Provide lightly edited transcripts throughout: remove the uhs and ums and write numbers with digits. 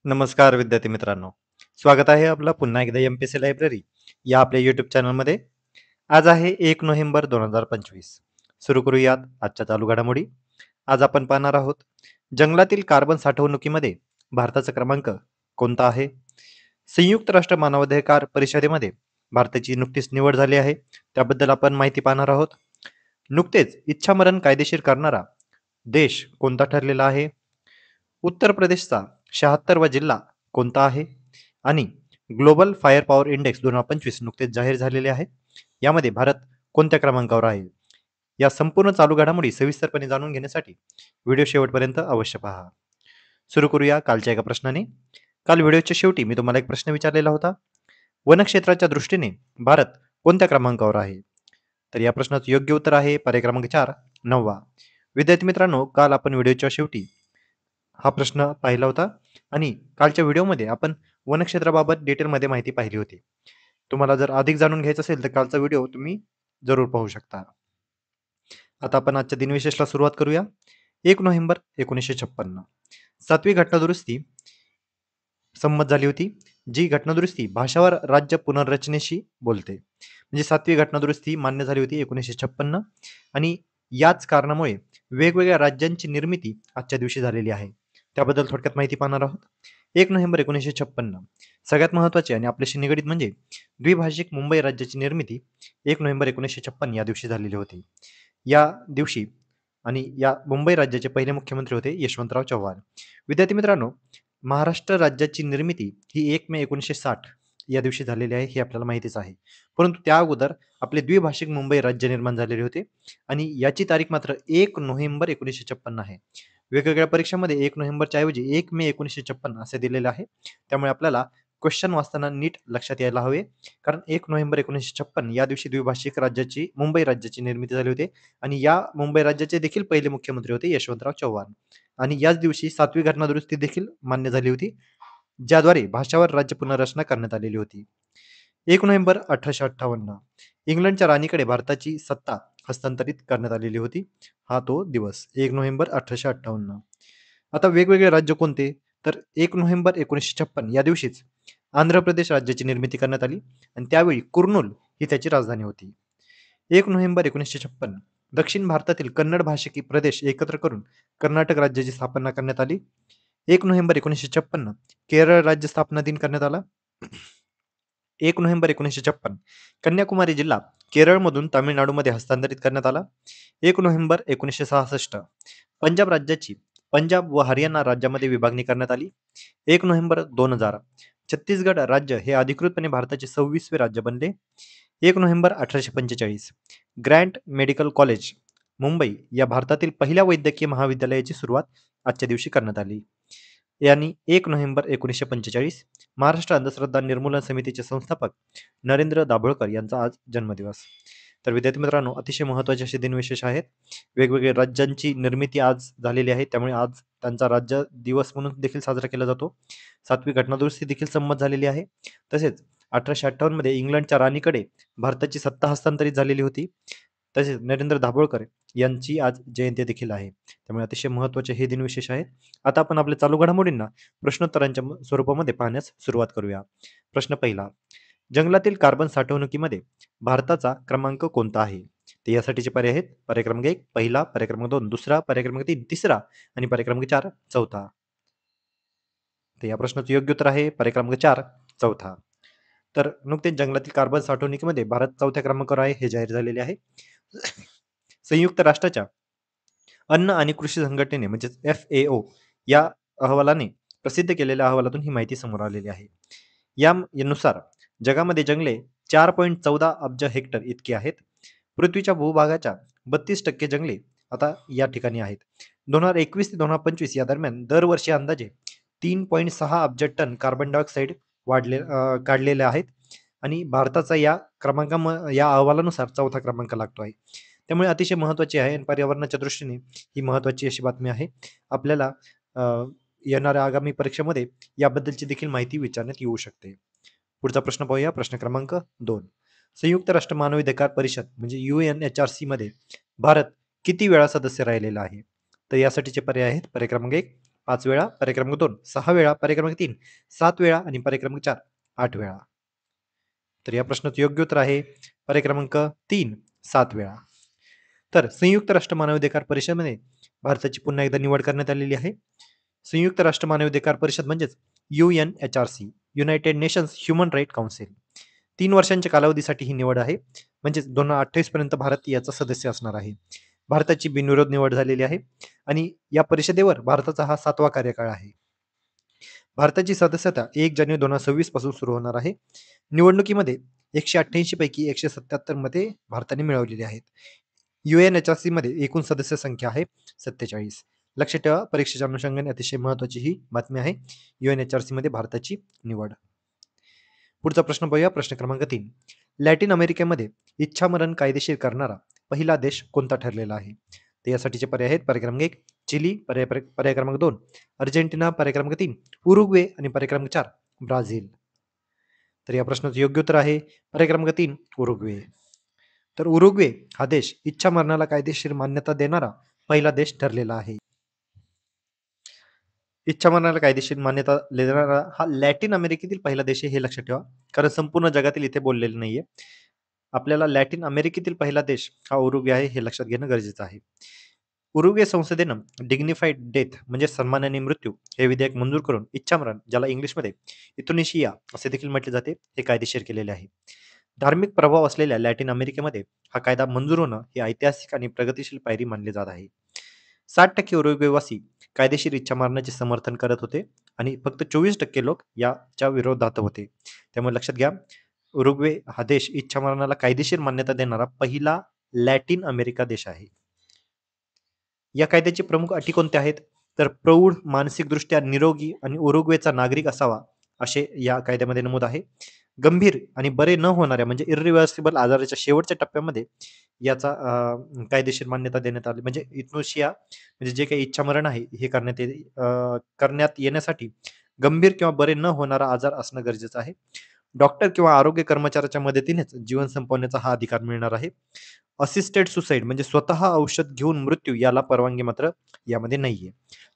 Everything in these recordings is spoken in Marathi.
नमस्कार विद्यार्थी मित्रांनो. स्वागत आहे आपलं पुन्हा एकदा एम-पी-एस-सी लायब्ररी या आपल्या यूट्यूब चॅनलमध्ये. आज आहे 1 नोव्हेंबर 2025. सुरू करूयात आजच्या चालू घडामोडी. आज आपण पाहणार आहोत जंगलातील कार्बन साठवणुकीमध्ये भारताचा क्रमांक कोणता आहे? संयुक्त राष्ट्र मानवाधिकार परिषदेमध्ये भारताची नुकतीच निवड झाली आहे. त्याबद्दल आपण माहिती पाहणार आहोत. नुकतेच इच्छामरण कायदेशीर करणारा देश कोणता ठरलेला आहे? उत्तर प्रदेशचा 76वा जिल्हा कोणता आहे? आणि ग्लोबल फायर पॉवर इंडेक्स 2025 नुकतेच जाहीर झालेले आहे. यामध्ये भारत कोणत्या क्रमांकावर आहे? या संपूर्ण चालू घडामोडी सविस्तरपणे जाणून घेण्यासाठी व्हिडिओ शेवटपर्यंत अवश्य पहा. सुरू करूया कालच्या एका प्रश्नाने. काल व्हिडिओच्या शेवटी मी तुम्हाला एक प्रश्न विचारलेला होता. वनक्षेत्राच्या दृष्टीने भारत कोणत्या क्रमांकावर आहे? तर या प्रश्नाचं योग्य उत्तर आहे पर्याय क्रमांक 4, 9वा. विद्यार्थी मित्रांनो, काल आपण व्हिडिओच्या शेवटी हा प्रश्न पाहिला होता आणि कालच्या व्हिडिओमध्ये आपण वनक्षेत्राबाबत डिटेलमध्ये माहिती पाहिली होती. तुम्हाला जर अधिक जाणून घ्यायचं असेल तर कालचा व्हिडिओ तुम्ही जरूर पाहू शकता. आता आपण आजच्या दिनविशेषला सुरुवात करूया. 1 नोव्हेंबर 1956 7वी घटनादुरुस्ती संमत झाली होती. जी घटनादुरुस्ती भाषावर राज्य पुनर्रचनेशी बोलते. म्हणजे 7वी घटनादुरुस्ती मान्य झाली होती 1956 आणि याच कारणामुळे वेगवेगळ्या राज्यांची निर्मिती आजच्या दिवशी झालेली आहे. त्याबद्दल थोडक्यात माहिती पाहणार आहोत. 1 नोव्हेंबर 1956 सगळ्यात महत्त्वाचे आणि आपल्याशी निगडीत म्हणजे द्विभाषिक मुंबई राज्याची निर्मिती 1 नोव्हेंबर 1956 या दिवशी झालेली होती. या दिवशी आणि या मुंबई राज्याचे पहिले मुख्यमंत्री होते यशवंतराव चव्हाण. विद्यार्थी मित्रांनो, महाराष्ट्र राज्याची निर्मिती ही 1 मे 1960 या दिवशी झालेली आहे हे आपल्याला माहितीच आहे. परंतु त्या अगोदर आपले द्विभाषिक मुंबई राज्य निर्माण झालेले होते आणि याची तारीख मात्र 1 नोव्हेंबर 1956 आहे. वेगवेगळ्या परीक्षांमध्ये 1 नोव्हेंबरच्या ऐवजी 1 मे 1956 असे दिलेले आहे. त्यामुळे आपल्याला क्वेश्चन वाचताना नीट लक्षात यायला हवे. कारण 1 नोव्हेंबर 1956 या दिवशी द्विभाषिक राज्याची मुंबई राज्याची निर्मिती झाली होती आणि या मुंबई राज्याचे देखील पहिले मुख्यमंत्री होते यशवंतराव चव्हाण. आणि याच दिवशी 7वी घटनादुरुस्ती देखील मान्य झाली होती, ज्याद्वारे भाषावर राज्य पुनर्रचना करण्यात आलेली होती. 1 नोव्हेंबर 1858 इंग्लंडच्या राणीकडे भारताची सत्ता हस्तांतरित करण्यात आलेली होती. हा तो दिवस 1 नोव्हेंबर 1858. आता वेगवेगळे राज्य कोणते? तर 1 नोव्हेंबर 1956 या दिवशीच आंध्र प्रदेश राज्याची निर्मिती करण्यात आली आणि त्यावेळी कुर्नूल ही त्याची राजधानी होती. 1 नोव्हेंबर 1956 दक्षिण भारतातील कन्नड भाषिक प्रदेश एकत्र करून कर्नाटक राज्याची स्थापना करण्यात आली. 1 नोव्हेंबर 1956 केरळ राज्य स्थापना दिन करण्यात आला. 1 नोव्हेंबर 1956 कन्याकुमारी जिल्हा केरळमधून तामिळनाडूमध्ये हस्तांतरित करण्यात आला. 1 नोव्हेंबर 1966 पंजाब राज्याची पंजाब व हरियाणा राज्यामध्ये विभागणी करण्यात आली. 1 नोव्हेंबर 2000 छत्तीसगड राज्य हे अधिकृतपणे भारताचे 26वे राज्य बनले. 1 November 1845 Grant medical college Mumbai या भारतातील पहिल्या वैद्यकीय महाविद्यालयाची सुरुवात आजच्या दिवशी करण्यात आली. यांनी 1 नोव्हेंबर 1945 महाराष्ट्र अंधश्रद्धा निर्मूलन समितीचे संस्थापक नरेंद्र दाभोळकर यांचा आज जन्मदिवस. तर विद्यार्थी मित्रांनो, अतिशय महत्त्वाचे असे दिनविशेष आहेत. वेगवेगळ्या राज्यांची निर्मिती आज झालेली आहे, त्यामुळे आज त्यांचा राज्य दिवस म्हणून देखील साजरा केला जातो. 7वी घटनादुरुस्ती देखील संमत झालेली आहे. तसेच 1858 मध्ये इंग्लंडच्या राणीकडे भारताची सत्ता हस्तांतरित झालेली होती. तसेच नरेंद्र दाभोळकर यांची आज जयंती देखील आहे. त्यामुळे अतिशय महत्त्वाचे हे दिनविशेष आहेत. आता आपण आपल्या चालू घडामोडींना प्रश्नोत्तरांच्या स्वरूपामध्ये पाहण्यास सुरुवात करूया. प्रश्न पहिला. जंगलातील कार्बन साठवणुकीमध्ये भारताचा क्रमांक कोणता आहे? तर यासाठीचे पर्याय आहेत. पर्याय क्रमांक 1 पहिला, पर्याय क्रमांक 2 दुसरा, पर्याय क्रमांक 3 तिसरा आणि पर्याय क्रमांक 4 चौथा. तर या प्रश्नाचं योग्य उत्तर आहे पर्याय क्रमांक 4 चौथा. तर नुकतेच जंगलातील कार्बन साठवणुकीमध्ये भारत 4थ्या क्रमांकावर आहे हे जाहीर झालेले आहे. संयुक्त राष्ट्राच्या अन्न आणि कृषी संघटनेने म्हणजेच FAO या अहवालाने प्रसिद्ध केलेल्या अहवालातून ही माहिती समोर आलेली आहे. यानुसार जगामध्ये जंगले 4.14 अब्ज हेक्टर इतकी आहेत. पृथ्वीच्या भूभागाच्या 32% जंगले आता या ठिकाणी आहेत. 2021 ते 2025 या दरम्यान दरवर्षी अंदाजे 3.6 अब्ज टन कार्बन डायऑक्साईड काढलेले आहेत आणि भारताचा या या अहवालानुसार 4था क्रमांक लागतो आहे. त्यामुळे अतिशय महत्त्वाची आहे आणि पर्यावरणाच्या दृष्टीने ही महत्त्वाची अशी बातमी आहे. आपल्याला येणाऱ्या आगामी परीक्षेमध्ये याबद्दलची देखील माहिती विचारण्यात येऊ शकते. पुढचा प्रश्न पाहूया. प्रश्न क्रमांक 2. संयुक्त राष्ट्र मानवाधिकार परिषद म्हणजे UNHRC मध्ये भारत किती वेळा सदस्य राहिलेला आहे? तर यासाठीचे पर्याय आहेत. पर्याय क्रमांक 1 5 वेळा, पर्याय क्रमांक 2 6 वेळा, पर्याय क्रमांक 3 7 वेळा आणि पर्याय क्रमांक 4 8 वेळा. तर या प्रश्नाचं योग्य उत्तर आहे पर्याय क्रमांक 3 7 वेळा. तर संयुक्त राष्ट्र मानवाधिकार परिषदेमध्ये भारताची पुन्हा एकदा निवड करण्यात आलेली आहे. संयुक्त राष्ट्र मानवाधिकार परिषद म्हणजेच UNHRC, united nations human right council. 3 वर्षांच्या कालावधीसाठी ही निवड आहे. म्हणजेच 2028 पर्यंत भारत याचा सदस्य असणार आहे. भारताची बिनविरोध निवड झालेली आहे आणि या परिषदेवर भारताचा हा 7वा कार्यकाळ आहे. भारताची सदस्यता 1 जानेवारी 2026 पासून सुरू होणार आहे. निवडणुकीमध्ये 188 पैकी 177 मते भारताने मिळवलेली आहेत. UNHRC मध्ये एकूण सदस्य संख्या आहे 47. लक्षात ठेवा, परीक्षेच्या अनुषंगाने अतिशय महत्त्वाची ही बातमी आहे UNHRC मध्ये भारताची निवड. पुढचा प्रश्न पाहूया, प्रश्न क्रमांक 3. लॅटिन अमेरिकेमध्ये इच्छामरण कायदेशीर करणारा पहिला देश कोणता ठरलेला आहे? तर यासाठीचे पर्याय आहेत पर्याय क्रमांक 1 चिली, पर्याय क्रमांक 2 अर्जेंटिना, पर्याय क्रमांक 3 उरुग्वे आणि पर्याय क्रमांक 4 ब्राझील. तर या प्रश्नाचं योग्य उत्तर आहे पर्याय क्रमांक 3 उरुग्वे. तर उरुग्वे हा देश इच्छामरणाला कायदेशीर मान्यता देणारा पहिला देश ठरलेला आहे. इच्छामरणाला कायदेशीर मान्यता देणारा हा लॅटिन अमेरिकेतील पहिला देश आहे, हे लक्षात ठेवा. कारण संपूर्ण जगातील इथे बोललेले नाहीये. आपल्याला लॅटिन अमेरिकेतील पहिला देश हा उरुग्वे आहे, हे लक्षात घेणं गरजेचं आहे. उरुग्वे संसदेनं डिग्निफाईड डेथ म्हणजे सन्मानाने मृत्यू हे विधेयक मंजूर करून इच्छामरण, ज्याला इंग्लिशमध्ये इथोनेशिया असे देखील म्हटले जाते, हे कायदेशीर केलेले आहे. धार्मिक प्रभाव असलेल्या लॅटिन अमेरिकेमध्ये हा कायदा मंजूर होणं ही ऐतिहासिक आणि प्रगतिशील पायरी मानली जात आहे. 60% उरुग्वेवासी कायदेशीर इच्छामरणाचे समर्थन करत होते आणि फक्त 24% लोक याच्या विरोधात होते. त्यामुळे लक्षात घ्या, उरुग्वे हा देश इच्छामरणाला कायदेशीर मान्यता देणारा पहिला लॅटिन अमेरिका देश आहे. या कायद्याचे प्रमुख अटी कोणत्या आहेत? तर प्रौढ, मानसिकदृष्ट्या निरोगी आणि उरुग्वेचा नागरिक असावा असे या कायद्यामध्ये नमूद आहे. गंभीर आणि बरे न होणाऱ्या म्हणजे इर्रिव्हर्सिबल आजाराच्या शेवटच्या टप्प्यामध्ये याचा कायदेशीर मान्यता देण्यात आली. म्हणजे इथनोशिया म्हणजे जे काही इच्छामरण आहे हे करण्यात येण्यासाठी गंभीर किंवा बरे न होणारा आजार असणं गरजेचं आहे. डॉक्टर किंवा आरोग्य कर्मचाऱ्याच्या मदतीनेच जीवन संपवण्याचा हा अधिकार मिळणार आहे. असिस्टेड सुसाईड म्हणजे स्वतः औषध घेऊन मृत्यू याला परवानगी मात्र यामध्ये नाहीये.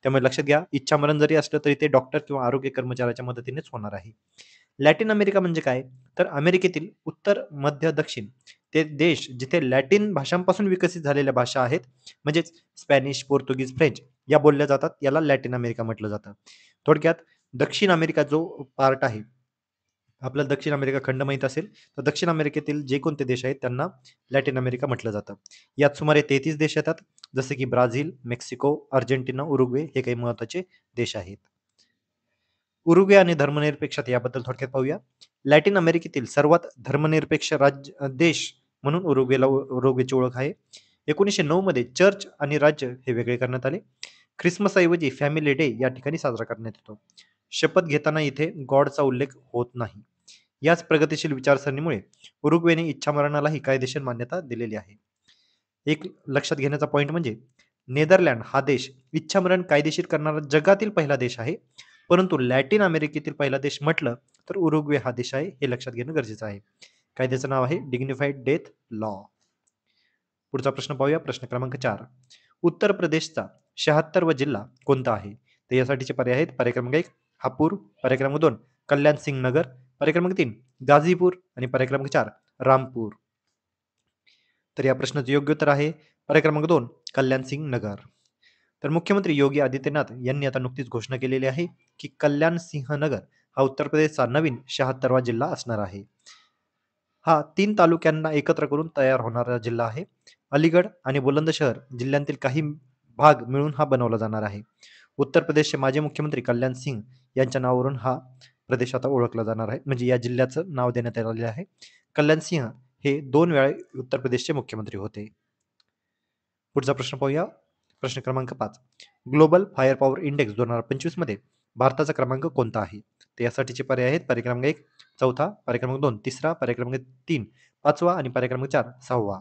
त्यामुळे लक्षात घ्या, इच्छामरण जरी असलं तरी ते डॉक्टर किंवा आरोग्य कर्मचाऱ्याच्या मदतीनेच होणार आहे. लॅटिन अमेरिका म्हणजे काय? तर अमेरिकेतील उत्तर, मध्य, दक्षिण ते देश जिथे लॅटिन भाषांपासून विकसित झालेल्या भाषा आहेत, म्हणजेच स्पॅनिश, पोर्तुगीज, फ्रेंच या बोलल्या जातात, याला लॅटिन अमेरिका म्हटलं जातं. थोडक्यात दक्षिण अमेरिका जो पार्ट आहे, आपल्याला दक्षिण अमेरिका खंड माहीत असेल, तर दक्षिण अमेरिकेतील जे कोणते देश आहेत त्यांना लॅटिन अमेरिका म्हटलं जातं. यात सुमारे 33 देश येतात, जसे की ब्राझील, मेक्सिको, अर्जेंटिना, उरुग्वे हे काही महत्त्वाचे देश आहेत. उरुग्वे आणि धर्मनिरपेक्षता याबद्दल थोडक्यात पाहूया. लॅटिन अमेरिकेतील सर्वात धर्मनिरपेक्ष देश म्हणून उरुग्वेची ओळख आहे. 1909 मध्ये चर्च आणि राज्य हे वेगळे करण्यात आले. ख्रिसमसऐवजी फॅमिली डे या ठिकाणी साजरा करण्यात येतो. शपथ घेताना इथे गॉडचा उल्लेख होत नाही. याच प्रगतिशील विचारसरणीमुळे उरुग्वेने इच्छामरणालाही कायदेशीर मान्यता दिलेली आहे. एक लक्षात घेण्याचा पॉईंट म्हणजे नेदरलँड हा देश इच्छामरण कायदेशीर करणारा जगातील पहिला देश आहे. परंतु लॅटिन अमेरिकेतील पहिला देश म्हटलं तर उरुग्वे हा देश आहे, हे लक्षात घेणं गरजेचं आहे. कायद्याचं नाव आहे डिग्निफाईड डेथ लॉ. पुढचा प्रश्न पाहूया, प्रश्न क्रमांक 4. उत्तर प्रदेशचा 76वा जिल्हा कोणता आहे? तर यासाठीचे पर्याय आहेत पर्याय क्रमांक 1 हापूर, पर्याय क्रमांक 2 कल्याण सिंग नगर, पर्याय क्रमांक 3 गाझीपूर आणि पर्याय क्रमांक 4 रामपूर. तर या प्रश्नाचं योग्य उत्तर आहे पर्याय क्रमांक 2 कल्याण सिंग नगर. तर मुख्यमंत्री योगी आदित्यनाथ यांनी आता नुकतीच घोषणा केलेली आहे की कल्याण सिंह नगर हा उत्तर प्रदेशचा नवीन 76वा जिल्हा असणार आहे. हा 3 तालुक्यांना एकत्र करून तयार होणारा जिल्हा आहे. अलीगड आणि बुलंदशहर जिल्ह्यांतील काही भाग मिळून हा बनवला जाणार आहे. उत्तर प्रदेशचे माजी मुख्यमंत्री कल्याण सिंग यांच्या नावावरून हा प्रदेश आता ओळखला जाणार आहे, म्हणजे या जिल्ह्याचं नाव देण्यात आलेले आहे. कल्याण सिंह हे 2 वेळा उत्तर प्रदेशचे मुख्यमंत्री होते. पुढचा प्रश्न पाहूया, प्रश्न क्रमांक 5. ग्लोबल फायर पॉवर इंडेक्स 2025 मध्ये भारताचा क्रमांक कोणता आहे? तर यासाठीचे पर्याय आहेत पर्याय क्रमांक 1 चौथा, पर्याय क्रमांक 2 तिसरा, पर्याय क्रमांक 3 पाचवा आणि पर्याय क्रमांक 4 सहावा.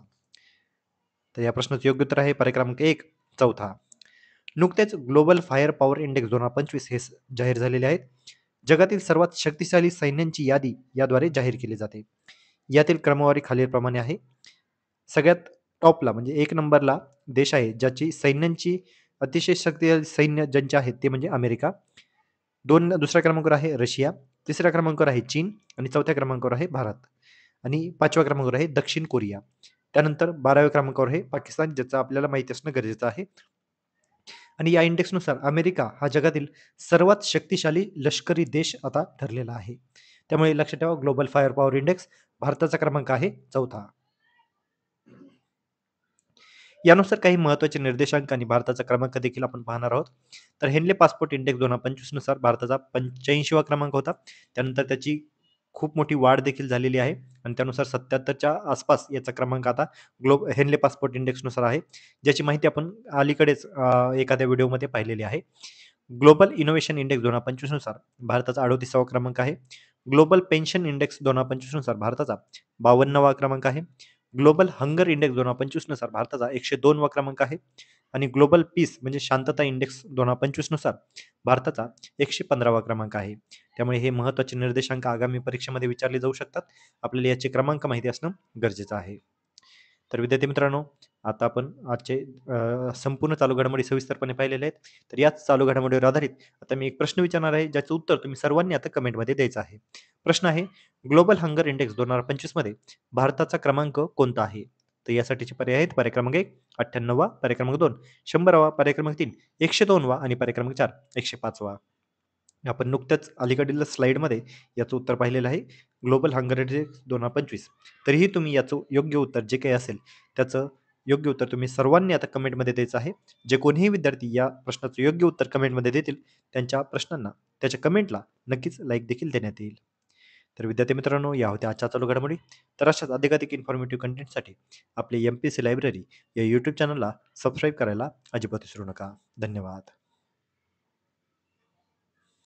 तर या प्रश्नाचं योग्य उत्तर आहे पर्याय क्रमांक 1 चौथा. नुकतेच ग्लोबल फायर पॉवर इंडेक्स 2025 हे जाहीर झालेले आहेत. जगातील सर्वात शक्तिशाली सैन्यांची यादी याद्वारे जाहीर केली जाते. यातील क्रमवारी खालीलप्रमाणे आहे. सगळ्यात टॉपला म्हणजे 1 नंबरला देश आहे ज्याची सैन्यांची अतिशय शक्तिशाली सैन्य ज्यांचे आहेत ते म्हणजे अमेरिका. दुसऱ्या क्रमांकावर आहे रशिया, तिसऱ्या क्रमांकावर आहे चीन आणि चौथ्या क्रमांकावर आहे भारत आणि 5व्या क्रमांकावर आहे दक्षिण कोरिया. त्यानंतर 12व्या क्रमांकावर आहे पाकिस्तान, ज्याचं आपल्याला माहिती असणं गरजेचं आहे. आणि या इंडेक्सनुसार अमेरिका हा जगातील सर्वात शक्तिशाली लष्करी देश आता ठरलेला आहे. त्यामुळे लक्षात ठेवा, ग्लोबल फायर पॉवर इंडेक्स भारताचा क्रमांक आहे 4था. यानुसार काही महत्त्वाचे निर्देशांक आणि भारताचा क्रमांक देखील आपण पाहणार आहोत. तर हेनले पासपोर्ट इंडेक्स 2025 नुसार भारताचा 85वा क्रमांक होता. त्यानंतर त्याची खूप मोठी वाढ देखील झालेली आहे आणि त्यानुसार 77च्या आसपास याचा क्रमांक आता हेनले पासपोर्ट इंडेक्सनुसार आहे, ज्याची माहिती आपण अलीकडेच एखाद्या व्हिडिओमध्ये पाहिलेली आहे. ग्लोबल इनोव्हेशन इंडेक्स 2025 नुसार भारताचा 38वा क्रमांक आहे. ग्लोबल पेन्शन इंडेक्स 2025 नुसार भारताचा 52वा क्रमांक आहे. ग्लोबल हंगर इंडेक्स 2025 नुसार भारताचा 102वा क्रमांक आहे आणि ग्लोबल पीस म्हणजे शांतता इंडेक्स 2025 नुसार भारताचा 115वा क्रमांक आहे. त्यामुळे हे महत्त्वाचे निर्देशांक आगामी परीक्षेमध्ये विचारले जाऊ शकतात. आपल्याला याचे क्रमांक माहिती असणं गरजेचं आहे. तर विद्यार्थी मित्रांनो, आता आपण आजचे संपूर्ण चालू घडामोडी सविस्तरपणे पाहिलेले आहेत. तर याच चालू घडामोडीवर आधारित आता मी एक प्रश्न विचारणार आहे, ज्याचं उत्तर तुम्ही सर्वांनी आता कमेंटमध्ये द्यायचं आहे. प्रश्न आहे, ग्लोबल हंगर इंडेक्स 2025 मध्ये भारताचा क्रमांक कोणता आहे? तर यासाठीचे पर्याय आहेत: पर्याय क्रमांक 1 98वा, पर्याय क्रमांक 2 100वा, पर्याय क्रमांक 3 102वा आणि पर्याय क्रमांक 4 105वा. आपण नुकत्याच अलीकडील स्लाइडमध्ये याचं उत्तर पाहिलेलं आहे, ग्लोबल हंगर इंडेक्स 2025. तरीही तुम्ही याचं योग्य उत्तर जे काही असेल त्याचं योग्य उत्तर तुम्ही सर्वांनी आता कमेंटमध्ये द्यायचं आहे. जे कोणीही विद्यार्थी या प्रश्नाचं योग्य उत्तर कमेंटमध्ये देतील त्यांच्या प्रश्नांना, त्याच्या कमेंटला नक्कीच लाईक देखील देण्यात येईल. तर विद्यार्थी मित्रांनो, या होत्या आजच्या चालू घडामोडी. तर अशाच अधिकाधिक इन्फॉर्मेटिव्ह कंटेंटसाठी आपले MPSC लायब्ररी या यूट्यूब चॅनलला सबस्क्राईब करायला अजिबात विसरू नका. धन्यवाद.